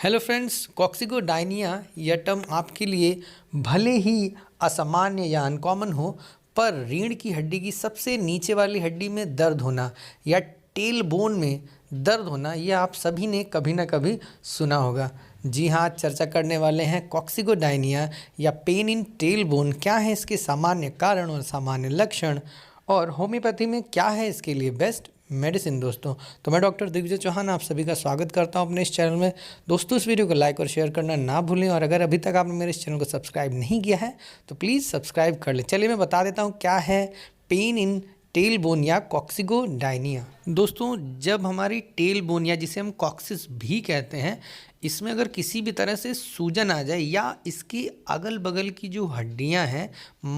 Hello friends, कॉक्सिगोडाइनिया यह term आपके लिए भले ही असामान्य या अनकॉमन हो, पर रीढ़ की हड्डी की सबसे नीचे वाली हड्डी में दर्द होना या टेल बोन में दर्द होना, यह आप सभी ने कभी ना कभी सुना होगा। जी हाँ, आज चर्चा करने वाले हैं कॉक्सिगोडाइनिया या पेन इन टेल बोन। क्या है इसके सामान्य कारण और सामान्य लक्षण, और होम्योपैथी में क्या है इसके लिए बेस्ट मेडिसिन। दोस्तों, तो मैं डॉक्टर दिग्विजय चौहान आप सभी का स्वागत करता हूं अपने इस चैनल में। दोस्तों, इस वीडियो को लाइक और शेयर करना ना भूलें, और अगर अभी तक आपने मेरे इस चैनल को सब्सक्राइब नहीं किया है तो प्लीज़ सब्सक्राइब कर लें। चलिए मैं बता देता हूं क्या है पेन इन टेल बोन या कॉक्सिगोडाइनिया। दोस्तों, जब हमारी टेल बोन या जिसे हम कॉक्सिस भी कहते हैं, इसमें अगर किसी भी तरह से सूजन आ जाए या इसकी अगल बगल की जो हड्डियां हैं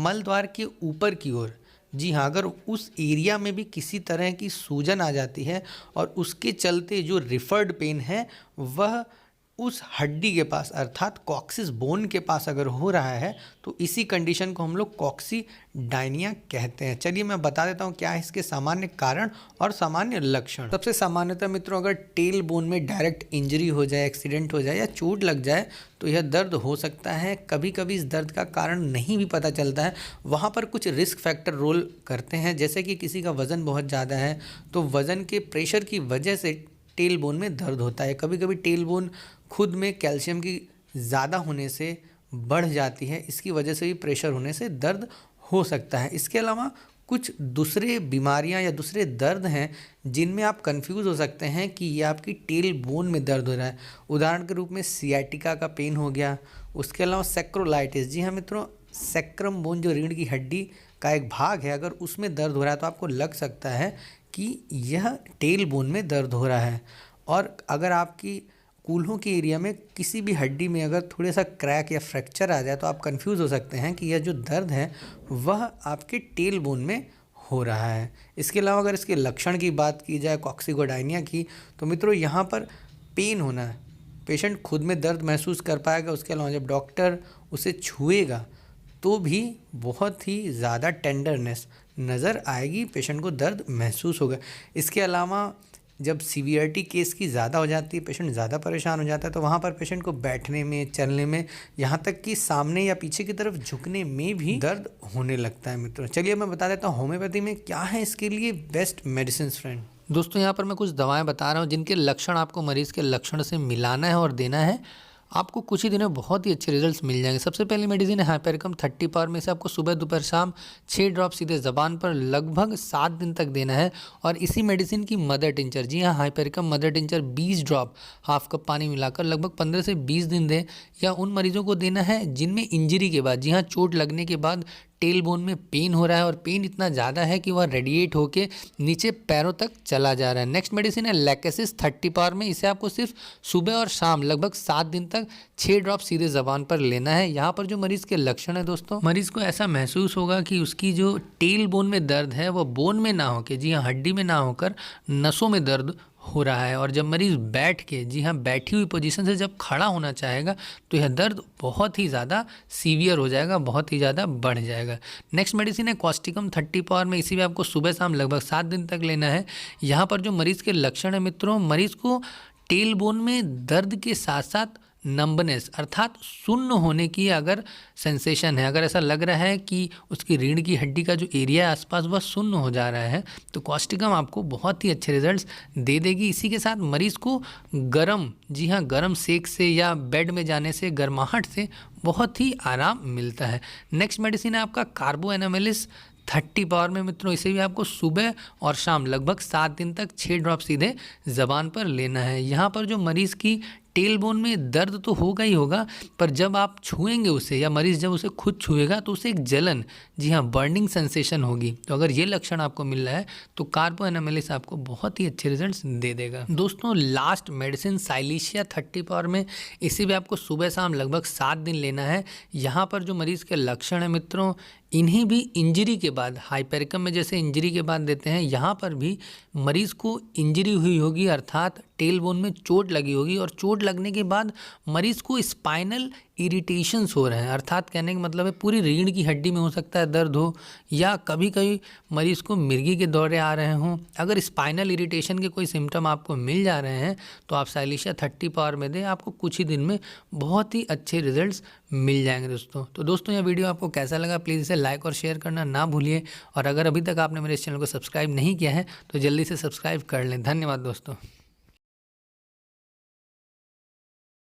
मल द्वार के ऊपर की ओर, जी हाँ, अगर उस एरिया में भी किसी तरह की सूजन आ जाती है और उसके चलते जो रिफर्ड पेन है वह उस हड्डी के पास अर्थात कॉक्सिस बोन के पास अगर हो रहा है, तो इसी कंडीशन को हम लोग कॉक्सिडाइनिया कहते हैं। चलिए मैं बता देता हूँ क्या है इसके सामान्य कारण और सामान्य लक्षण। सबसे सामान्यतः मित्रों, अगर टेल बोन में डायरेक्ट इंजरी हो जाए, एक्सीडेंट हो जाए या चोट लग जाए तो यह दर्द हो सकता है। कभी कभी इस दर्द का कारण नहीं भी पता चलता है। वहाँ पर कुछ रिस्क फैक्टर रोल करते हैं, जैसे कि किसी का वज़न बहुत ज़्यादा है तो वज़न के प्रेशर की वजह से टेल बोन में दर्द होता है। कभी कभी टेल बोन खुद में कैल्शियम की ज़्यादा होने से बढ़ जाती है, इसकी वजह से भी प्रेशर होने से दर्द हो सकता है। इसके अलावा कुछ दूसरे बीमारियां या दूसरे दर्द हैं जिनमें आप कंफ्यूज हो सकते हैं कि ये आपकी टेल बोन में दर्द हो रहा है। उदाहरण के रूप में सियाटिका का पेन हो गया। उसके अलावा सैक्रोलाइटिस, जी हाँ मित्रों, सैक्रम बोन जो रीढ़ की हड्डी का एक भाग है, अगर उसमें दर्द हो रहा है तो आपको लग सकता है कि यह टेल बोन में दर्द हो रहा है। और अगर आपकी कूल्हों के एरिया में किसी भी हड्डी में अगर थोड़ा सा क्रैक या फ्रैक्चर आ जाए तो आप कंफ्यूज हो सकते हैं कि यह जो दर्द है वह आपके टेल बोन में हो रहा है। इसके अलावा अगर इसके लक्षण की बात की जाए कॉक्सिगोडाइनिया की, तो मित्रों यहाँ पर पेन होना है, पेशेंट खुद में दर्द महसूस कर पाएगा। उसके अलावा जब डॉक्टर उसे छुएगा तो भी बहुत ही ज़्यादा टेंडरनेस नज़र आएगी, पेशेंट को दर्द महसूस होगा। इसके अलावा जब सीवियरिटी केस की ज़्यादा हो जाती है, पेशेंट ज़्यादा परेशान हो जाता है, तो वहाँ पर पेशेंट को बैठने में, चलने में, यहाँ तक कि सामने या पीछे की तरफ झुकने में भी दर्द होने लगता है मित्रों। चलिए मैं बता देता हूँ होम्योपैथी में क्या है इसके लिए बेस्ट मेडिसिन फ्रेंड। दोस्तों, यहाँ पर मैं कुछ दवाएं बता रहा हूँ जिनके लक्षण आपको मरीज़ के लक्षण से मिलाना है और देना है। आपको कुछ ही दिनों में बहुत ही अच्छे रिजल्ट्स मिल जाएंगे। सबसे पहली मेडिसिन है हाइपेरिकम 30 पावर में से आपको सुबह दोपहर शाम 6 ड्रॉप सीधे ज़बान पर लगभग 7 दिन तक देना है। और इसी मेडिसिन की मदर टिंचर, जी हाँ, hypericum mother tincture 20 drop half cup पानी मिलाकर लगभग 15 से 20 दिन दें। या उन मरीजों को देना है जिनमें इंजरी के बाद, जी हाँ, चोट लगने के बाद टेल बोन में पेन हो रहा है और पेन इतना ज़्यादा है कि वह रेडिएट होके नीचे पैरों तक चला जा रहा है। नेक्स्ट मेडिसिन है लैकेसिस 30 पावर में। इसे आपको सिर्फ सुबह और शाम लगभग 7 दिन तक 6 ड्रॉप सीधे ज़बान पर लेना है। यहाँ पर जो मरीज़ के लक्षण है दोस्तों, मरीज़ को ऐसा महसूस होगा कि उसकी जो टेल बोन में दर्द है वह बोन में ना होकर, जी हाँ, हड्डी में ना होकर नसों में दर्द हो रहा है। और जब मरीज़ बैठ के, जी हाँ, बैठी हुई पोजीशन से जब खड़ा होना चाहेगा तो यह दर्द बहुत ही ज़्यादा सीवियर हो जाएगा, बहुत ही ज़्यादा बढ़ जाएगा। नेक्स्ट मेडिसिन है कॉस्टिकम 30 पावर में। इसी भी आपको सुबह शाम लगभग 7 दिन तक लेना है। यहाँ पर जो मरीज़ के लक्षण है मित्रों, मरीज़ को टेल बोन में दर्द के साथ साथ नंबनेस अर्थात सुन्न होने की अगर सेंसेशन है, अगर ऐसा लग रहा है कि उसकी रीढ़ की हड्डी का जो एरिया है आसपास वह सुन्न हो जा रहा है, तो कॉस्टिकम आपको बहुत ही अच्छे रिजल्ट्स दे देगी। इसी के साथ मरीज़ को गरम, जी हाँ, गरम सेक से या बेड में जाने से, गर्माहट से बहुत ही आराम मिलता है। नेक्स्ट मेडिसिन है आपका कार्बो एनामेलिस 30 पावर में मित्रों। इसे भी आपको सुबह और शाम लगभग 7 दिन तक 6 ड्रॉप सीधे ज़बान पर लेना है। यहाँ पर जो मरीज़ की टेल बोन में दर्द तो होगा ही होगा, पर जब आप छुएंगे उसे या मरीज़ जब उसे खुद छुएगा तो उसे एक जलन, जी हाँ, बर्निंग सेंसेशन होगी। तो अगर ये लक्षण आपको मिल रहा है तो कार्बो एनामेलिस आपको बहुत ही अच्छे रिजल्ट्स दे देगा। दोस्तों, लास्ट मेडिसिन साइलिशिया 30 पावर में। इसे भी आपको सुबह शाम लगभग 7 दिन लेना है। यहाँ पर जो मरीज़ के लक्षण है मित्रों, इन्हीं भी इंजरी के बाद, हाइपेरिकम में जैसे इंजरी के बाद देते हैं, यहाँ पर भी मरीज़ को इंजरी हुई होगी अर्थात टेल बोन में चोट लगी होगी और चोट लगने के बाद मरीज़ को स्पाइनल इरिटेशंस हो रहे हैं, अर्थात कहने का मतलब है पूरी रीढ़ की हड्डी में हो सकता है दर्द हो, या कभी कभी मरीज़ को मिर्गी के दौरे आ रहे हों। अगर स्पाइनल इरिटेशन के कोई सिम्टम आपको मिल जा रहे हैं तो आप साइलेशिया 30 पावर में दें, आपको कुछ ही दिन में बहुत ही अच्छे रिजल्ट्स मिल जाएंगे दोस्तों। तो दोस्तों यह वीडियो आपको कैसा लगा प्लीज़ इसे लाइक और शेयर करना ना भूलिए, और अगर अभी तक आपने मेरे इस चैनल को सब्सक्राइब नहीं किया है तो जल्दी से सब्सक्राइब कर लें। धन्यवाद दोस्तों।